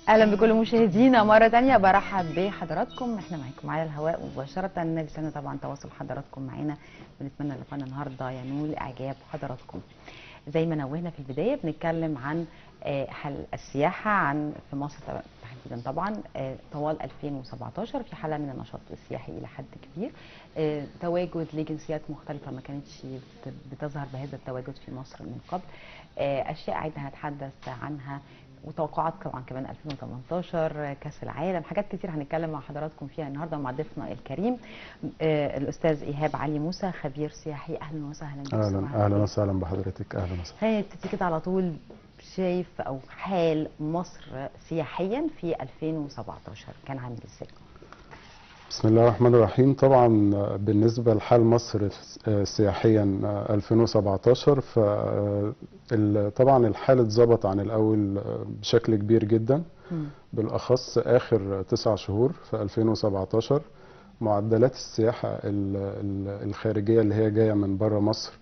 اهلا بكل مشاهدينا مره ثانيه، برحب بحضراتكم. احنا معاكم على الهواء مباشره، لسنا طبعا تواصل حضراتكم معانا، بنتمنى لقاءنا النهارده ينول اعجاب حضراتكم. زي ما نوهنا في البدايه بنتكلم عن حل السياحه في مصر تحديدا طبعا طوال 2017 في حاله من النشاط السياحي الى حد كبير، تواجد لجنسيات مختلفه ما كانتش بتظهر بهذا التواجد في مصر من قبل، اشياء عايزه هنتحدث عنها وتوقعات طبعا كمان 2018 كاس العالم، حاجات كتير هنتكلم مع حضراتكم فيها النهارده مع ضيفنا الكريم الاستاذ ايهاب علي موسى، خبير سياحي. اهلا وسهلا بك. اهلا وسهلا بحضرتك. اهلا وسهلا. خلينا نبتدي كده على طول، شايف او حال مصر سياحيا في 2017 كان عامل ازاي؟ بسم الله الرحمن الرحيم. طبعا بالنسبه لحال مصر سياحيا 2017 طبعا الحال اتظبط عن الاول بشكل كبير جدا، بالاخص اخر 9 شهور في 2017 معدلات السياحه الخارجيه اللي هي جايه من بره مصر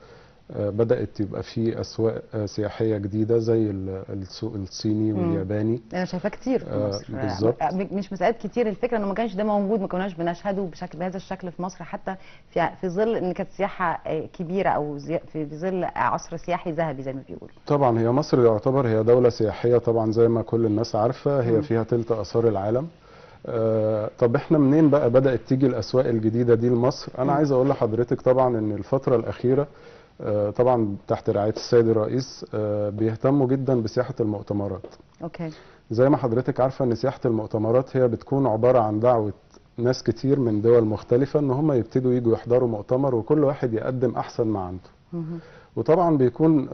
بدأت يبقى في أسواق سياحية جديدة زي السوق الصيني والياباني. أنا شايفاه كتير في مصر. بالظبط. مش مسألة كتير، الفكرة إنه ما كانش ده موجود، ما كناش بنشهده بهذا الشكل في مصر، حتى في ظل إن كانت سياحة كبيرة أو في ظل عصر سياحي ذهبي زي ما بيقولوا. طبعا هي مصر يعتبر هي دولة سياحية طبعا زي ما كل الناس عارفة، هي فيها تلت آثار العالم. طب احنا منين بقى بدأت تيجي الأسواق الجديدة دي لمصر؟ أنا عايز أقول لحضرتك طبعا إن الفترة الأخيرة طبعا تحت رعاية السيد الرئيس بيهتموا جدا بسياحة المؤتمرات. اوكي. زي ما حضرتك عارفة ان سياحة المؤتمرات هي بتكون عبارة عن دعوة ناس كتير من دول مختلفة ان هم يبتدوا يجوا يحضروا مؤتمر وكل واحد يقدم احسن ما عنده. وطبعا بيكون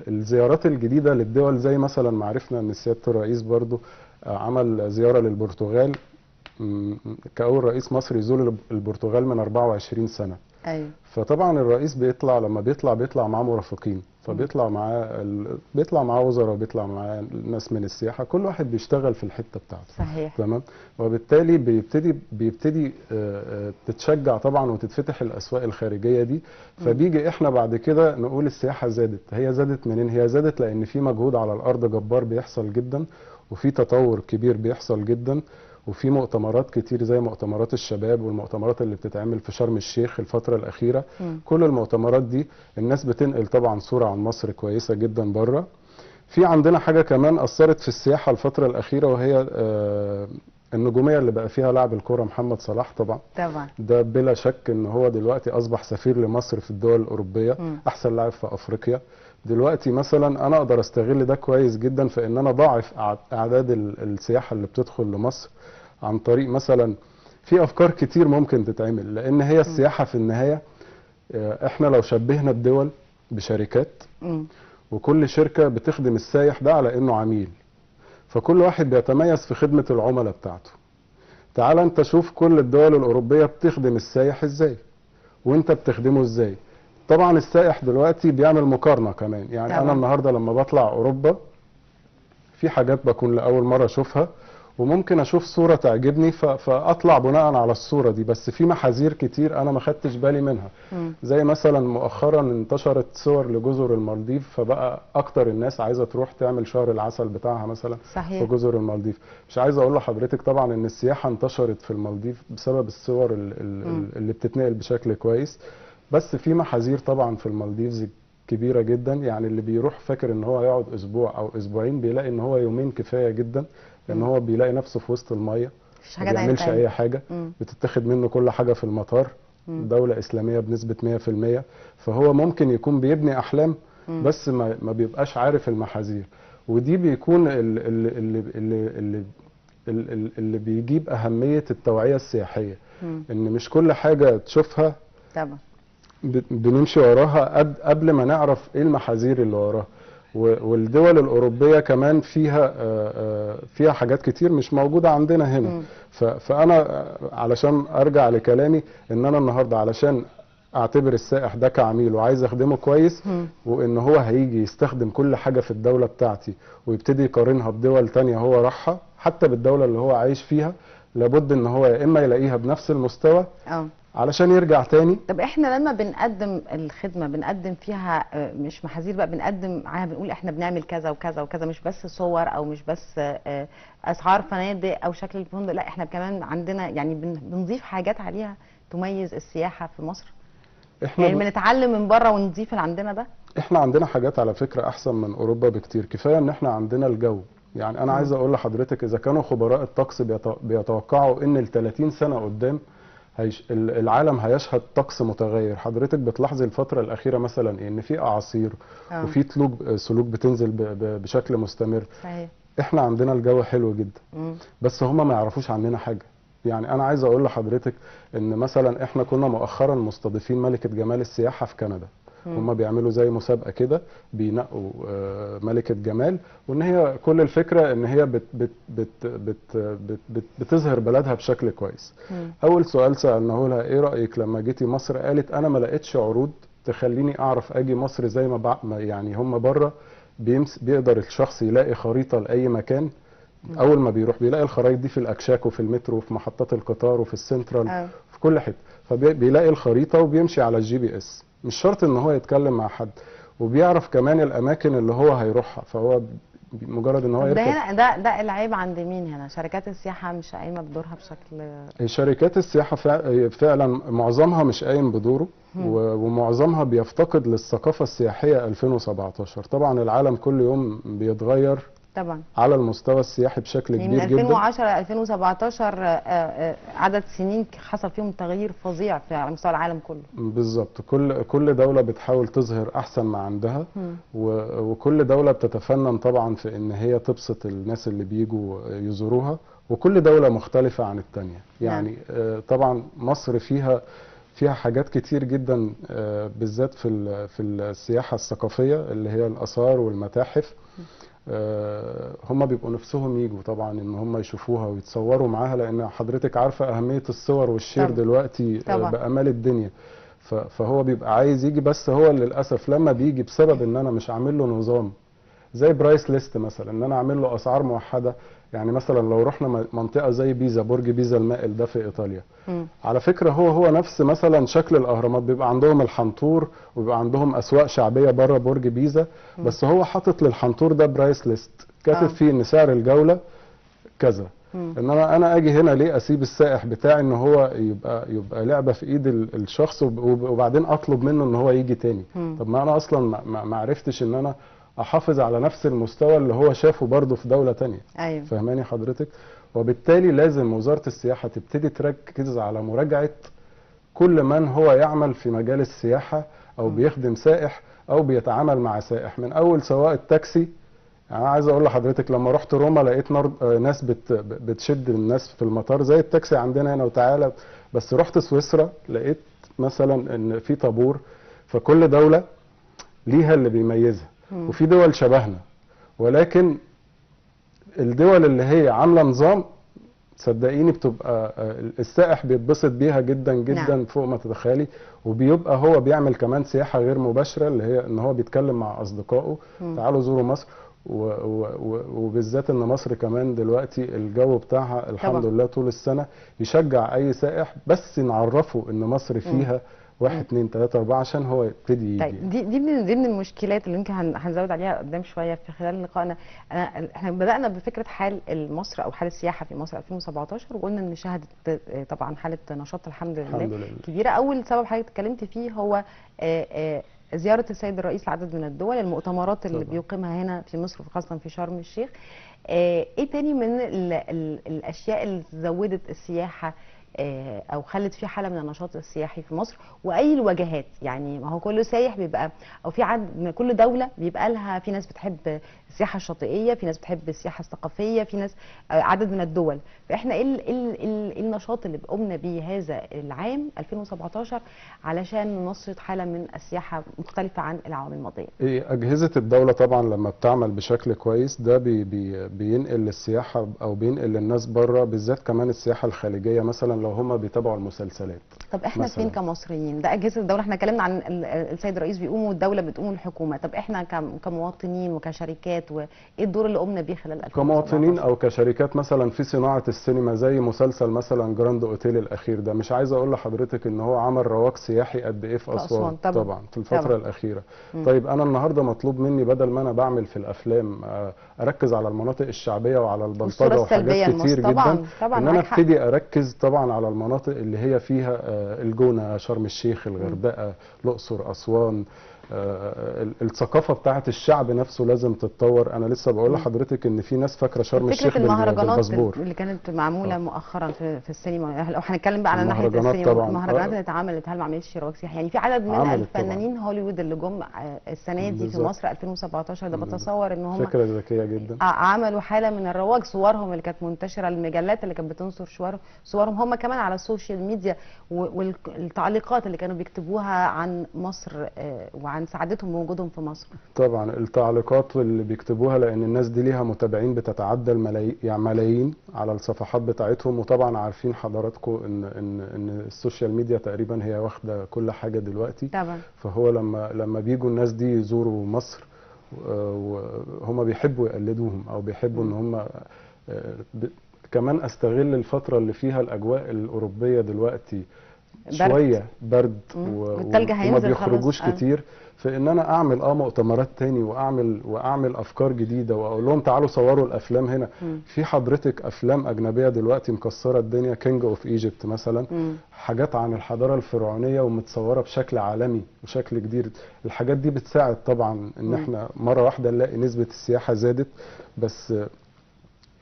الزيارات الجديدة للدول زي مثلا ما عرفنا ان سيادة الرئيس برضو عمل زيارة للبرتغال كأول رئيس مصري يزور البرتغال من 24 سنة. ايوه. فطبعا الرئيس لما بيطلع معاه مرافقين، بيطلع معاه وزراء، بيطلع معاه ناس من السياحه، كل واحد بيشتغل في الحته بتاعته. صحيح. تمام. وبالتالي بيبتدي تتشجع طبعا وتتفتح الاسواق الخارجيه دي، فبيجي احنا بعد كده نقول السياحه زادت. هي زادت منين؟ هي زادت لان في مجهود على الارض جبار بيحصل جدا، وفي تطور كبير بيحصل جدا، وفي مؤتمرات كتير زي مؤتمرات الشباب والمؤتمرات اللي بتتعمل في شرم الشيخ الفترة الأخيرة. كل المؤتمرات دي الناس بتنقل طبعا صورة عن مصر كويسة جدا بره. في عندنا حاجة كمان أثرت في السياحة الفترة الأخيرة، وهي النجومية اللي بقى فيها لاعب الكرة محمد صلاح. طبعا ده بلا شك ان هو دلوقتي أصبح سفير لمصر في الدول الأوروبية، أحسن لاعب في أفريقيا. دلوقتي مثلا انا اقدر استغل ده كويس جدا في ان انا ضاعف اعداد السياحه اللي بتدخل لمصر عن طريق مثلا في افكار كتير ممكن تتعمل، لان هي السياحه في النهايه احنا لو شبهنا الدول بشركات وكل شركه بتخدم السائح ده على انه عميل، فكل واحد بيتميز في خدمه العملاء بتاعته. تعال انت شوف كل الدول الاوروبيه بتخدم السائح ازاي وانت بتخدمه ازاي. طبعا السائح دلوقتي بيعمل مقارنه كمان، يعني طبعا. انا النهارده لما بطلع اوروبا في حاجات بكون لاول مره اشوفها، وممكن اشوف صوره تعجبني فاطلع بناء على الصوره دي، بس في محاذير كتير انا ما خدتش بالي منها. زي مثلا مؤخرا انتشرت صور لجزر المالديف، فبقى اكتر الناس عايزه تروح تعمل شهر العسل بتاعها مثلا. صحيح. في جزر المالديف. مش عايز اقول لحضرتك طبعا ان السياحه انتشرت في المالديف بسبب الصور اللي بتتنقل بشكل كويس، بس في محاذير طبعا في المالديفز كبيره جدا. يعني اللي بيروح فاكر ان هو يقعد اسبوع او اسبوعين، بيلاقي ان هو يومين كفايه جدا، لان هو بيلاقي نفسه في وسط الميه، ما بيعملش اي حاجه، بتتاخد منه كل حاجه في المطار. دوله اسلاميه بنسبه 100%، فهو ممكن يكون بيبني احلام بس ما بيبقاش عارف المحاذير. ودي بيكون اللي بيجيب اهميه التوعيه السياحيه، ان مش كل حاجه تشوفها طبعا بنمشي وراها قبل ما نعرف ايه المحاذير اللي وراها. والدول الأوروبية كمان فيها حاجات كتير مش موجودة عندنا هنا. فأنا علشان أرجع لكلامي إن أنا النهاردة علشان أعتبر السائح ده كعميل وعايز أخدمه كويس، وإن هو هيجي يستخدم كل حاجة في الدولة بتاعتي ويبتدي يقارنها بدول تانية هو راحها، حتى بالدولة اللي هو عايش فيها، لابد إن هو يا إما يلاقيها بنفس المستوى علشان يرجع تاني. طب احنا لما بنقدم الخدمه بنقدم فيها مش محاذير بقى، بنقدم معاها بنقول احنا بنعمل كذا وكذا وكذا، مش بس صور او مش بس اسعار فنادق او شكل الفندق، لا احنا كمان عندنا يعني بنضيف حاجات عليها تميز السياحه في مصر. يعني بنتعلم من بره ونضيف اللي عندنا ده. احنا عندنا حاجات على فكره احسن من اوروبا بكتير. كفايه ان احنا عندنا الجو. يعني انا عايز اقول لحضرتك اذا كانوا خبراء الطقس بيتوقعوا ان ال 30 سنه قدام العالم هيشهد طقس متغير. حضرتك بتلاحظي الفتره الاخيره مثلا ان في اعاصير وفي سلوك بتنزل بشكل مستمر. صحيح. احنا عندنا الجو حلو جدا. بس هم ما يعرفوش عننا حاجه. يعني انا عايز اقول لحضرتك ان مثلا احنا كنا مؤخرا مستضيفين ملكه جمال السياحه في كندا. هم بيعملوا زي مسابقه كده، بينقوا ملكه جمال، وان هي كل الفكره ان هي بت بت بت بت بت بت بتظهر بلدها بشكل كويس. اول سؤال سالناه لها ايه رايك لما جيتي مصر؟ قالت انا ما لقيتش عروض تخليني اعرف اجي مصر زي ما يعني هم بره بيقدر الشخص يلاقي خريطه لاي مكان. اول ما بيروح بيلاقي الخرايط دي في الاكشاك وفي المترو وفي محطات القطار وفي السنترال في كل حته، فبيلاقي الخريطه وبيمشي على الGPS. مش شرط ان هو يتكلم مع حد، وبيعرف كمان الاماكن اللي هو هيروحها. فهو مجرد ان هو يركب. ده هنا ده العيب عند مين هنا؟ شركات السياحه مش قايمه بدورها بشكل. شركات السياحه فعلا معظمها مش قايم بدوره، ومعظمها بيفتقد للثقافه السياحيه 2017. طبعا العالم كل يوم بيتغير طبعا على المستوى السياحي بشكل كبير جدا. من 2010 ل 2017 عدد سنين حصل فيهم تغيير فظيع على مستوى العالم كله. بالظبط. كل دوله بتحاول تظهر احسن ما عندها، وكل دوله بتتفنن طبعا في ان هي تبسط الناس اللي بيجوا يزوروها، وكل دوله مختلفه عن الثانيه. يعني طبعا مصر فيها حاجات كتير جدا، بالذات في السياحه الثقافيه اللي هي الاثار والمتاحف. هم بيبقوا نفسهم يجوا طبعا ان هم يشوفوها ويتصوروا معاها، لان حضرتك عارفه اهميه الصور والشير طبعا. دلوقتي طبعا. بامال الدنيا. فهو بيبقى عايز يجي، بس هو للاسف لما بيجي بسبب ان انا مش عامل له نظام زي برايس ليست مثلا، ان انا اعمل له اسعار موحده. يعني مثلا لو رحنا منطقه زي بيزا، برج بيزا المائل ده في ايطاليا، على فكره هو نفس مثلا شكل الاهرامات. بيبقى عندهم الحنطور وبيبقى عندهم اسواق شعبيه بره برج بيزا، بس هو حاطط للحنطور ده برايس ليست، كاتب فيه ان سعر الجوله كذا. ان انا اجي هنا ليه اسيب السائح بتاعي ان هو يبقى لعبه في ايد الشخص، وبعدين اطلب منه ان هو يجي تاني؟ طب ما انا اصلا ما عرفتش ان انا احافظ على نفس المستوى اللي هو شافه برضه في دولة تانية. أيوة. فهماني حضرتك؟ وبالتالي لازم وزارة السياحة تبتدي تركز على مراجعة كل من هو يعمل في مجال السياحة او بيخدم سائح او بيتعامل مع سائح، من اول سواق التاكسي. يعني انا عايز اقول لحضرتك لما رحت روما لقيت ناس بتشد الناس في المطار زي التاكسي عندنا هنا وتعالى. بس رحت سويسرا لقيت مثلا ان في طابور. فكل دولة ليها اللي بيميزها، وفي دول شبهنا، ولكن الدول اللي هي عامله نظام صدقيني بتبقى السائح بيتبسط بيها جدا جدا. نعم. فوق ما تتخيلي. وبيبقى هو بيعمل كمان سياحه غير مباشره، اللي هي ان هو بيتكلم مع اصدقائه تعالوا زوروا مصر. وبالذات ان مصر كمان دلوقتي الجو بتاعها الحمد لله طول السنه يشجع اي سائح، بس نعرفه ان مصر فيها 1 2 3 4 عشان هو يبتدي يجي. طيب دي من ضمن المشكلات اللي يمكن هنزود عليها قدام شويه في خلال لقائنا. احنا بدانا بفكره حال مصر او حال السياحه في مصر 2017، وقلنا ان شهدت طبعا حاله نشاط الحمد لله كبيره. اول سبب حضرتك اتكلمت فيه هو زياره السيد الرئيس لعدد من الدول، المؤتمرات اللي بيقيمها هنا في مصر خاصه في شرم الشيخ. ايه تاني من الاشياء اللي زودت السياحه او خلت في حاله من النشاط السياحي في مصر؟ واي الوجهات؟ يعني ما هو كل سايح بيبقى او في كل دوله بيبقى لها، في ناس بتحب السياحه الشاطئيه، في ناس بتحب السياحه الثقافيه، في ناس عدد من الدول. فاحنا ايه النشاط اللي قمنا بيه هذا العام 2017 علشان ننشط حاله من السياحه مختلفه عن العوام الماضيه؟ اجهزه الدوله طبعا لما بتعمل بشكل كويس ده بينقل السياحه او بينقل الناس بره، بالذات كمان السياحه الخارجيه. مثلا لو هم بيتابعوا المسلسلات. طب احنا مثلاً. فين كمصريين؟ ده اجهزه الدوله، احنا اتكلمنا عن السيد الرئيس بيقوم والدوله بتقوم والحكومه، طب احنا كمواطنين وكشركات، وايه الدور اللي قمنا بيه خلال 2017؟ كمواطنين او كشركات مثلا في صناعه السينما، زي مسلسل مثلا جراند اوتيل الاخير ده، مش عايز اقول لحضرتك ان هو عمل رواج سياحي قد ايه في اسوان. طبعا في الفتره طبعا. الاخيره. طيب انا النهارده مطلوب مني بدل ما انا بعمل في الافلام اركز على المناطق الشعبيه وعلى البلطجه وحاجات كتير جدا، طبعا ان انا ابتدي اركز طبعا على المناطق اللي هي فيها الجونه، شرم الشيخ، الغردقه، الاقصر، اسوان. الثقافه بتاعه الشعب نفسه لازم تتطور. انا لسه بقول لحضرتك ان في ناس فاكره شرم الشيخ المهرجانات بالباسبور اللي كانت معموله مؤخرا في السينما، لو هنتكلم بقى على ناحيه السينما، طبعا. المهرجانات اللي اتعملت، هل ما عملتش رواج سياحي؟ يعني في عدد من الفنانين هوليوود اللي جم السنه دي في مصر 2017 ده، بتصور ان هم فكره ذكيه جدا، عملوا حاله من الرواج. صورهم اللي كانت منتشره، المجلات اللي كانت بتنشر صورهم هم كمان على السوشيال ميديا، والتعليقات اللي كانوا بيكتبوها عن مصر وعن سعادتهم بوجودهم في مصر. طبعا التعليقات اللي بيكتبوها، لان الناس دي ليها متابعين بتتعدى الملايين، يعني ملايين على الصفحات بتاعتهم. وطبعا عارفين حضراتكم ان السوشيال ميديا تقريبا هي واخده كل حاجه دلوقتي. طبعا. فهو لما بيجوا الناس دي يزوروا مصر، وهم بيحبوا يقلدوهم او بيحبوا ان هم كمان استغل الفتره اللي فيها الاجواء الاوروبيه دلوقتي شويه برد وما بيخرجوش كتير، في ان انا اعمل مؤتمرات تاني، واعمل افكار جديده، واقول لهم تعالوا صوروا الافلام هنا. في حضرتك افلام اجنبيه دلوقتي مكسره الدنيا، كينج اوف ايجيبت مثلا، حاجات عن الحضاره الفرعونيه ومتصوره بشكل عالمي وشكل جديد. الحاجات دي بتساعد طبعا ان احنا مره واحده نلاقي نسبه السياحه زادت، بس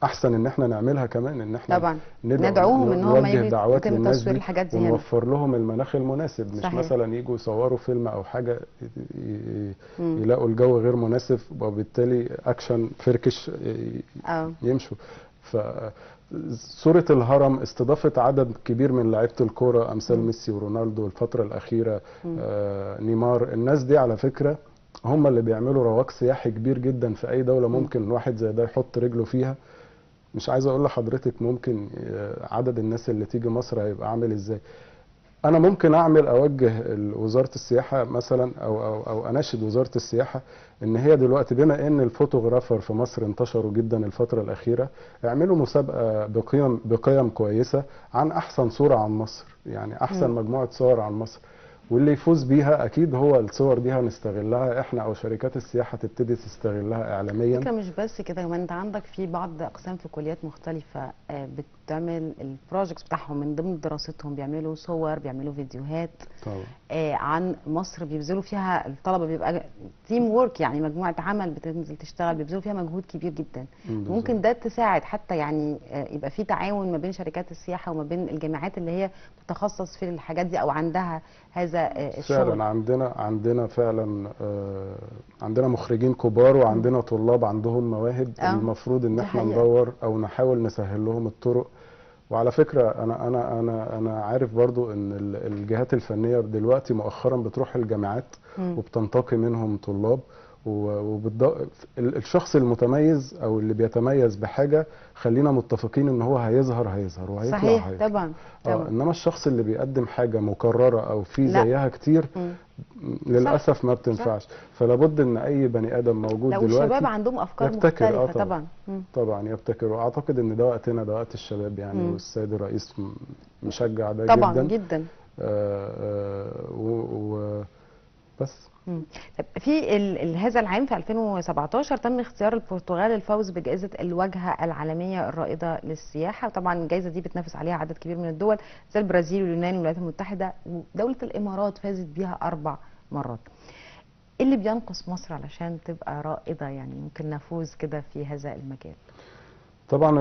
احسن ان احنا نعملها كمان، ان احنا طبعا ندعوهم ان هم نوجه دعوات للناس دي الحاجات دي ونوفر لهم المناخ المناسب. مش صحيح. مثلا يجوا يصوروا فيلم او حاجه يلاقوا الجو غير مناسب، وبالتالي اكشن فركش يمشوا. صورة الهرم استضافت عدد كبير من لعيبه الكوره امثال ميسي ورونالدو الفتره الاخيره، نيمار. الناس دي على فكره هم اللي بيعملوا رواج سياحي كبير جدا في اي دوله ممكن واحد زي ده يحط رجله فيها. مش عايز اقول لحضرتك ممكن عدد الناس اللي تيجي مصر هيبقى عامل ازاي. انا ممكن اوجه وزاره السياحه مثلا، او اناشد وزاره السياحه ان هي دلوقتي، بما ان الفوتوغرافر في مصر انتشروا جدا الفتره الاخيره، اعملوا مسابقه بقيم كويسه عن احسن صوره عن مصر، يعني احسن مجموعه صور عن مصر، واللي يفوز بيها اكيد هو الصور دي هنستغلها احنا او شركات السياحه تبتدي تستغلها اعلاميا. فكرة مش بس كده، كمان انت عندك في بعض اقسام في كليات مختلفه بتعمل البروجكتس بتاعهم من ضمن دراستهم، بيعملوا صور، بيعملوا فيديوهات طبعا عن مصر، بيبذلوا فيها الطلبه، بيبقى تيم وورك، يعني مجموعه عمل بتنزل تشتغل، بيبذلوا فيها مجهود كبير جدا. ممكن ده تساعد حتى يعني يبقى في تعاون ما بين شركات السياحه وما بين الجامعات اللي هي بتتخصص في الحاجات دي او عندها هذا الشغل. فعلا عندنا فعلا عندنا مخرجين كبار، وعندنا طلاب عندهم مواهب. المفروض ان احنا ندور او نحاول نسهل لهم الطرق. وعلى فكره انا عارف برضو ان الجهات الفنيه دلوقتي مؤخرا بتروح الجامعات وبتنتقي منهم طلاب، الشخص المتميز او اللي بيتميز بحاجه خلينا متفقين ان هو هيظهر وهيطلع. صحيح طبعا. انما الشخص اللي بيقدم حاجه مكرره او في زيها كتير للاسف ما بتنفعش. فلابد ان اي بني ادم موجود لو دلوقتي الشباب عندهم افكار مختلفه طبعا يبتكروا. اعتقد ان ده وقتنا، ده وقت الشباب يعني، والسيد الرئيس مشجع ده طبعا جدا. بس في هذا العام في 2017 تم اختيار البرتغال للفوز بجائزة الواجهة العالمية الرائدة للسياحة، وطبعا الجائزة دي بتنافس عليها عدد كبير من الدول زي البرازيل واليونان والولايات المتحدة، ودولة الإمارات فازت بيها 4 مرات. ايه اللي بينقص مصر علشان تبقى رائدة، يعني ممكن نفوز كده في هذا المجال؟ طبعا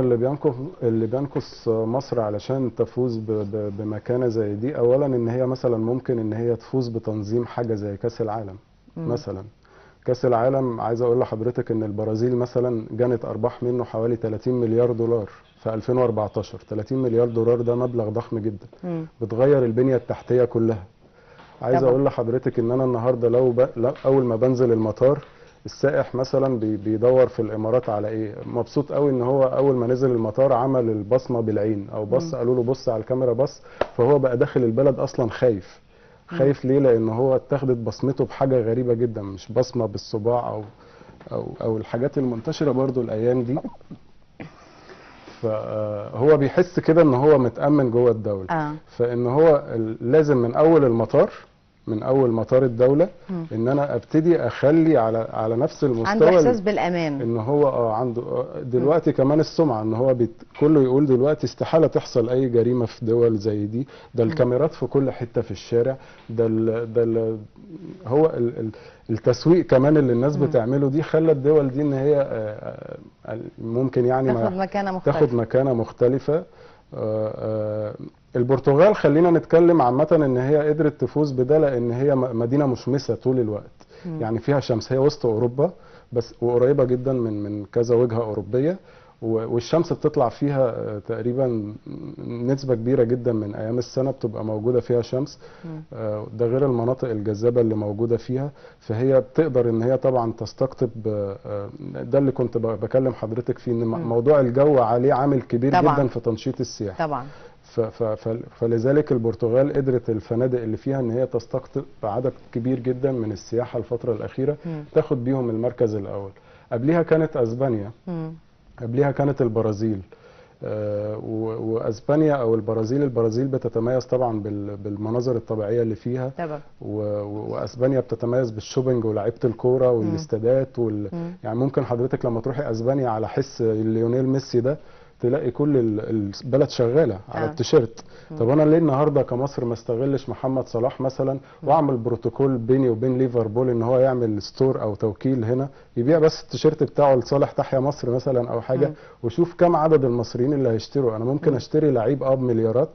اللي بينقص مصر علشان تفوز بمكانه زي دي، اولا ان هي مثلا ممكن ان هي تفوز بتنظيم حاجه زي كاس العالم. مثلا كاس العالم، عايز اقول لحضرتك ان البرازيل مثلا جنت ارباح منه حوالي 30 مليار دولار في 2014. 30 مليار دولار ده مبلغ ضخم جدا، بتغير البنيه التحتيه كلها. عايز اقول لحضرتك ان انا النهارده لو اول ما بنزل المطار السائح مثلا بيدور في الامارات على ايه، مبسوط قوي ان هو اول ما نزل المطار عمل البصمه بالعين او بص، قالوا له بص على الكاميرا بص، فهو بقى داخل البلد اصلا خايف. خايف ليه؟ لان هو اتخذت بصمته بحاجه غريبه جدا، مش بصمه بالصباع او الحاجات المنتشره برضو الايام دي. فهو بيحس كده ان هو متأمن جوه الدولة. فان هو لازم من اول المطار، من اول مطار الدولة، ان انا ابتدي اخلي على نفس المستوى، عنده احساس بالامان، ان هو عنده دلوقتي كمان السمعة، ان هو كله يقول دلوقتي استحالة تحصل اي جريمة في دول زي دي، ده الكاميرات في كل حتة في الشارع، هو التسويق كمان اللي الناس بتعمله دي خلى الدول دي ان هي ممكن يعني تاخد مكانة مختلفة. البرتغال خلينا نتكلم عامة ان هي قدرت تفوز بده، لان هي مدينة مشمسة طول الوقت. يعني فيها شمس، هي وسط اوروبا بس وقريبة جدا من كذا وجهة اوروبية، والشمس بتطلع فيها تقريبا نسبة كبيرة جدا من ايام السنة بتبقى موجودة فيها شمس. ده غير المناطق الجاذبة اللي موجودة فيها، فهي بتقدر ان هي طبعا تستقطب. ده اللي كنت بكلم حضرتك فيه، ان موضوع الجو عليه عامل كبير طبعا جدا في تنشيط السياحة طبعا. فلذلك البرتغال قدرت الفنادق اللي فيها ان هي تستقطب عدد كبير جدا من السياحة الفترة الأخيرة، تاخد بيهم المركز الأول. قبليها كانت أسبانيا، قبليها كانت البرازيل. واسبانيا او البرازيل بتتميز طبعا بالمناظر الطبيعيه اللي فيها طبعا. واسبانيا بتتميز بالشوبينج ولاعيبه الكوره والاستادات يعني ممكن حضرتك لما تروحي اسبانيا على حس ليونيل ميسي ده تلاقي كل البلد شغاله على التيشيرت. طب انا ليه النهارده كمصر ما استغلش محمد صلاح مثلا واعمل بروتوكول بيني وبين ليفربول ان هو يعمل ستور او توكيل هنا يبيع بس التيشيرت بتاعه لصالح تحيا مصر مثلا او حاجه، وشوف كم عدد المصريين اللي هيشتروا. انا ممكن اشتري لعيب بمليارات،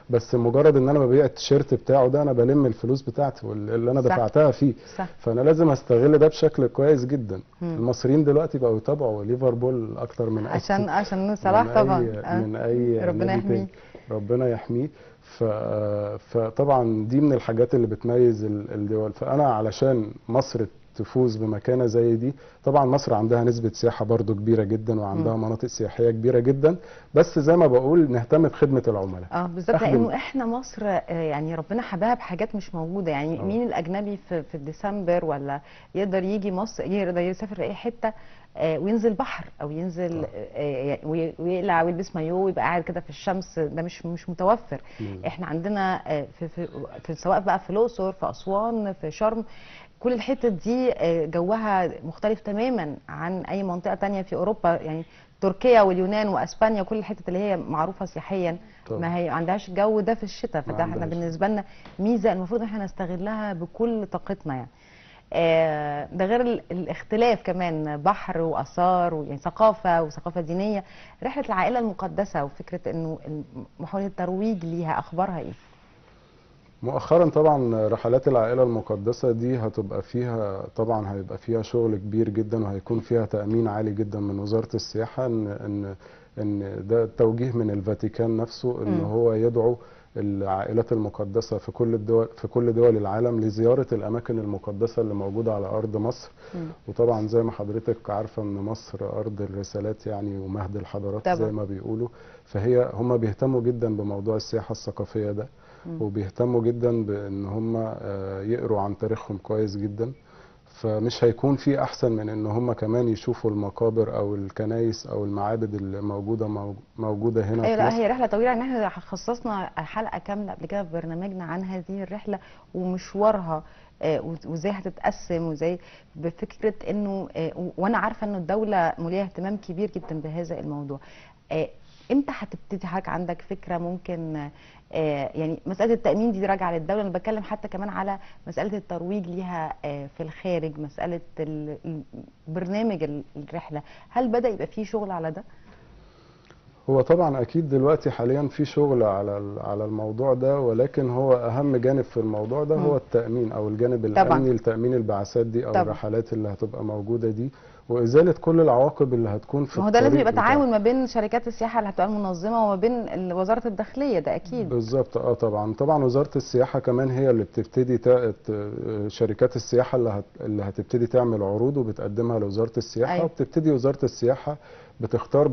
بس مجرد ان انا ببيع التيشيرت بتاعه ده انا بلم الفلوس بتاعتي اللي انا دفعتها فيه. صح. فانا لازم استغل ده بشكل كويس جدا. المصريين دلوقتي بقوا يتابعوا ليفربول اكتر من عشان صلاح طبعا من اي ربنا يحميه. ربنا يحميه. فطبعا دي من الحاجات اللي بتميز الدول. فانا علشان مصر تفوز بمكانه زي دي، طبعا مصر عندها نسبه سياحه برضو كبيره جدا وعندها مناطق سياحيه كبيره جدا، بس زي ما بقول نهتم بخدمه العملاء. بالظبط، لانه احنا مصر يعني ربنا حباها بحاجات مش موجوده. يعني مين الاجنبي في ديسمبر ولا يقدر يجي مصر، يقدر يسافر في اي حته وينزل بحر او ينزل ويقلع ويلبس مايو ويبقى قاعد كده في الشمس؟ ده مش متوفر. احنا عندنا في سواء بقى في الاقصر، في اسوان، في شرم، كل الحتت دي جوها مختلف تماما عن اي منطقه تانية في اوروبا. يعني تركيا واليونان واسبانيا، كل الحتت اللي هي معروفه سياحيا ما هي عندهاش الجو ده في الشتاء. فده احنا بالنسبه لنا ميزه المفروض احنا نستغلها بكل طاقتنا يعني. ده غير الاختلاف كمان، بحر واثار ويعني ثقافه دينيه. رحله العائله المقدسه وفكره انه محاوله الترويج ليها، اخبارها ايه؟ مؤخرا طبعا رحلات العائلة المقدسة دي هتبقى فيها طبعا هيبقى فيها شغل كبير جدا، وهيكون فيها تأمين عالي جدا من وزارة السياحة، ان ده توجيه من الفاتيكان نفسه ان هو يدعو العائلات المقدسة في كل دول العالم لزيارة الأماكن المقدسة اللي موجودة على أرض مصر. وطبعا زي ما حضرتك عارفة ان مصر أرض الرسالات يعني ومهد الحضارات زي ما بيقولوا. هم بيهتموا جدا بموضوع السياحة الثقافية ده، وبيهتموا جدا بان هم يقروا عن تاريخهم كويس جدا. فمش هيكون في احسن من ان هم كمان يشوفوا المقابر او الكنائس او المعابد اللي موجوده هنا في مصر. هي رحله طويله، ان احنا خصصنا حلقه كامله قبل كده في برنامجنا عن هذه الرحله ومشوارها وازاي هتتقسم وازاي بفكره انه وانا عارفه ان الدوله موليها اهتمام كبير جدا بهذا الموضوع. امتى هتبتدي حضرتك عندك فكره ممكن يعني مساله التامين دي راجعه للدوله؟ انا بتكلم حتى كمان على مساله الترويج ليها في الخارج، مساله برنامج الرحله، هل بدا يبقى فيه شغل على ده؟ هو طبعا اكيد دلوقتي حاليا في شغل على الموضوع ده، ولكن هو اهم جانب في الموضوع ده هو التامين او الجانب الامني لتامين البعثات دي او الرحلات اللي هتبقى موجوده دي. وازاله كل العواقب اللي هتكون في ما هو ده لازم الطريق يبقى بتاعه. تعاون ما بين شركات السياحه اللي هتبقى المنظمه وما بين وزاره الداخليه، ده اكيد. بالظبط. طبعا وزاره السياحه كمان هي اللي بتبتدي شركات السياحه اللي هتبتدي تعمل عروض وبتقدمها لوزاره السياحه. أيوة. وبتبتدي وزاره السياحه بتختار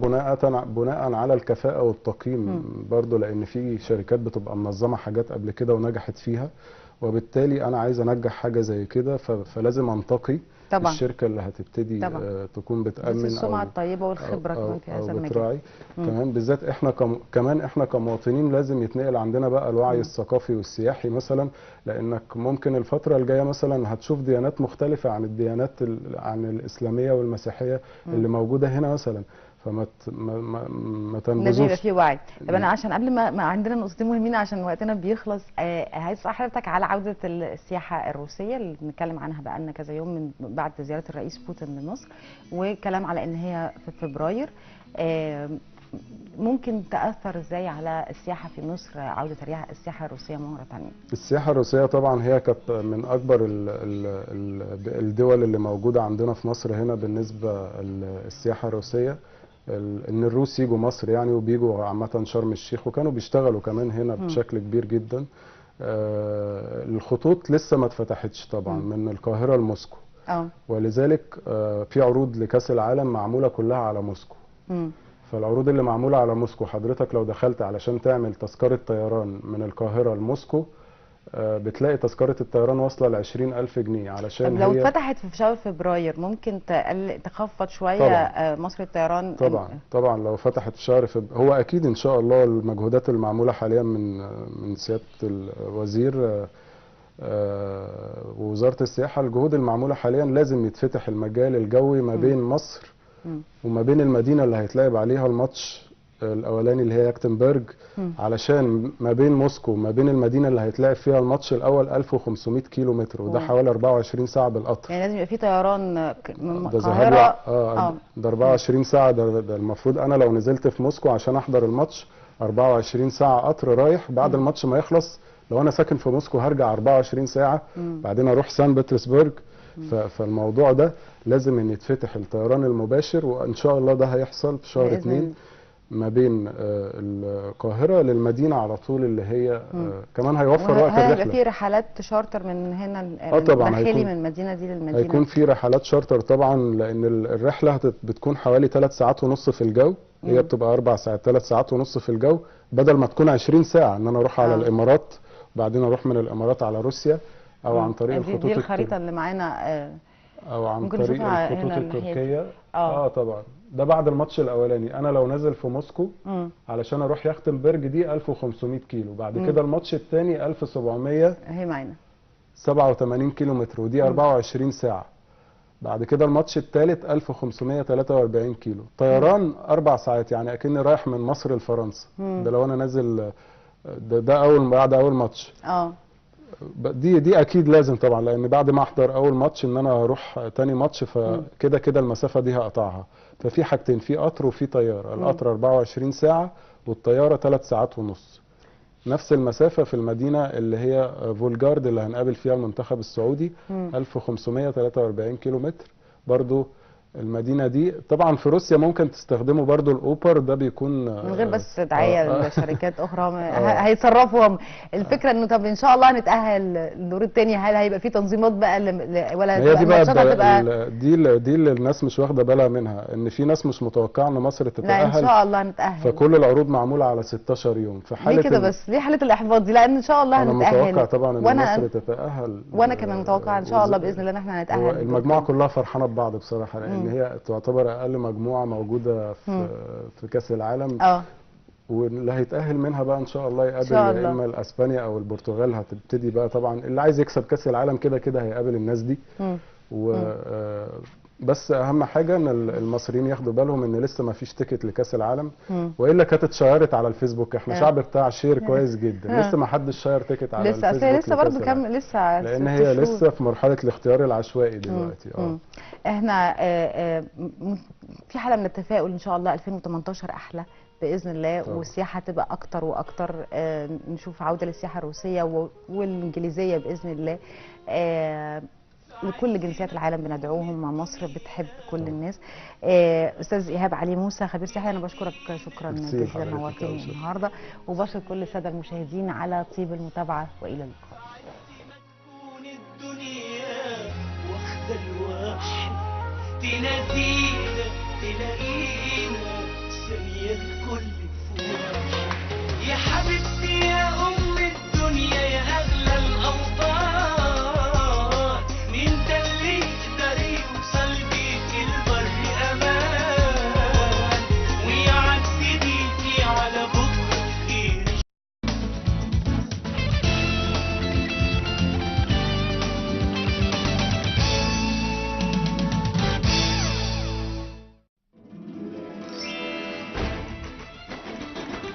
بناء على الكفاءه والتقييم برضو، لان في شركات بتبقى منظمه حاجات قبل كده ونجحت فيها، وبالتالي انا عايز انجح حاجه زي كده، فلازم انتقي طبعا الشركه اللي هتبتدي طبعا تكون بس بتامن السمعه الطيبه والخبره كمان في هذا المجال. بتراعي. كمان بالذات كمان احنا كمواطنين لازم يتنقل عندنا بقى الوعي الثقافي والسياحي مثلا، لانك ممكن الفتره الجايه مثلا هتشوف ديانات مختلفه عن الديانات عن الاسلاميه والمسيحيه اللي موجوده هنا مثلا، فما ما لازم يبقى تنبذوش. في وعي. طب انا عشان قبل ما عندنا نقطتين مهمين عشان وقتنا بيخلص، عايز اسال حضرتك على عوده السياحه الروسيه اللي بنتكلم عنها بقالنا كذا يوم من بعد زياره الرئيس بوتين لمصر، وكلام على ان هي في فبراير. ممكن تاثر ازاي على السياحه في مصر عوده السياحه الروسيه مره ثانيه؟ السياحه الروسيه طبعا هي كانت من اكبر الدول اللي موجوده عندنا في مصر هنا بالنسبه للسياحه الروسيه. ان الروس يجوا مصر يعني، وبيجوا عامه شرم الشيخ، وكانوا بيشتغلوا كمان هنا بشكل كبير جدا. الخطوط لسه ما اتفتحتش طبعا من القاهره لموسكو، ولذلك في عروض لكاس العالم معموله كلها على موسكو. فالعروض اللي معموله على موسكو حضرتك لو دخلت علشان تعمل تذكره طيران من القاهره لموسكو، بتلاقي تذكره الطيران واصله ل 20,000 جنيه علشان طب لو اتفتحت في شهر فبراير ممكن تخفض شويه مصر الطيران؟ طبعا لو فتحت في شهر هو اكيد ان شاء الله المجهودات المعموله حاليا من سياده الوزير ووزاره السياحه، الجهود المعموله حاليا لازم يتفتح المجال الجوي ما بين مصر وما بين المدينه اللي هيتلعب عليها الماتش الاولاني اللي هي يكتنبرج، علشان ما بين موسكو وما بين المدينه اللي هيتلعب فيها الماتش الاول 1500 كيلو متر، وده حوالي 24 ساعه بالقطر. يعني لازم يبقى في طيران من ده القاهره. ده 24 ساعه. ده المفروض انا لو نزلت في موسكو عشان احضر الماتش 24 ساعه قطر رايح، بعد الماتش ما يخلص لو انا ساكن في موسكو هرجع 24 ساعه، بعدين اروح سان بطرسبرج. فالموضوع ده لازم ان يتفتح الطيران المباشر، وان شاء الله ده هيحصل في شهر 2 ما بين القاهره للمدينه على طول، اللي هي كمان هيوفر وقت الرحله. هيبقى في رحلات شارتر من هنا طبعا داخلي من المدينه دي للمدينه؟ هيكون في رحلات شارتر طبعا، لان الرحله بتكون حوالي 3 ساعات ونص في الجو. هي بتبقى 4 ساعات، 3 ساعات ونص في الجو، بدل ما تكون 20 ساعه ان انا اروح على الامارات وبعدين اروح من الامارات على روسيا، او عن طريق الخطوط دي الخريطه اللي معانا، او عن طريق الخطوط التركيه. طبعا ده بعد الماتش الاولاني. انا لو نازل في موسكو علشان اروح يختنبرج دي 1500 كيلو، بعد كده الماتش الثاني 1700 اهي معانا 87 كيلو متر، ودي 24 ساعه. بعد كده الماتش الثالث 1543 كيلو، طيران 4 ساعات، يعني اكني رايح من مصر لفرنسا. ده لو انا نازل، ده بعد اول ماتش. دي اكيد لازم طبعا، لان بعد ما احضر اول ماتش ان انا اروح تاني ماتش، فكده كده المسافه دي هقطعها. ففي حاجتين، في قطر وفي طياره. القطر 24 ساعه والطياره 3 ساعات ونص. نفس المسافه في المدينه اللي هي فولجارد اللي هنقابل فيها المنتخب السعودي 1543 كيلو متر. برضو المدينه دي طبعا في روسيا ممكن تستخدموا برضو الاوبر، ده بيكون من غير بس دعايه لشركات اخرى هيتصرفوا. الفكره انه طب ان شاء الله هنتاهل الدور الثاني، هل هيبقى في تنظيمات بقى ولا هي دي بقى هتبقى دي اللي الناس مش واخده بالها منها، ان في ناس مش متوقعه ان مصر تتاهل. لا ان شاء الله هنتاهل. فكل العروض معموله على 16 يوم. في حاله ليه كده بس؟ ليه حاله الاحباط دي؟ لان ان شاء الله هنتاهل. انا متوقع طبعا ان مصر تتاهل، وانا كمان متوقع ان شاء الله باذن الله ان احنا هنتاهل. المجموعه كلها فرحانه ببعض بصراحه، لان هي تعتبر اقل مجموعه موجوده في كاس العالم. واللي هيتاهل منها بقى ان شاء الله يقابل يا اما الاسبانيا او البرتغال. هتبتدي بقى طبعا اللي عايز يكسب كاس العالم كده كده هيقابل الناس دي. بس اهم حاجه ان المصريين ياخدوا بالهم ان لسه ما فيش تيكت لكاس العالم، والا كانت اتشيرت على الفيسبوك. احنا شعب بتاع شير كويس جدا. لسه ما حدش شير تيكت على الفيسبوك لسه برضه كام لسه، لان هي لسه في مرحله الاختيار العشوائي دلوقتي. احنا في حاله من التفاؤل ان شاء الله 2018 احلى باذن الله طبعا. والسياحه تبقى اكتر واكتر، نشوف عوده للسياحه الروسيه والانجليزيه باذن الله. لكل جنسيات العالم بندعوهم. مصر بتحب كل الناس. استاذ ايهاب علي موسى خبير سياحي، انا بشكرك شكرا جزيلا، نورتني النهارده، وبشكر كل الساده المشاهدين على طيب المتابعه، والى اللقاء. الدنيا واخده الواحد تنادي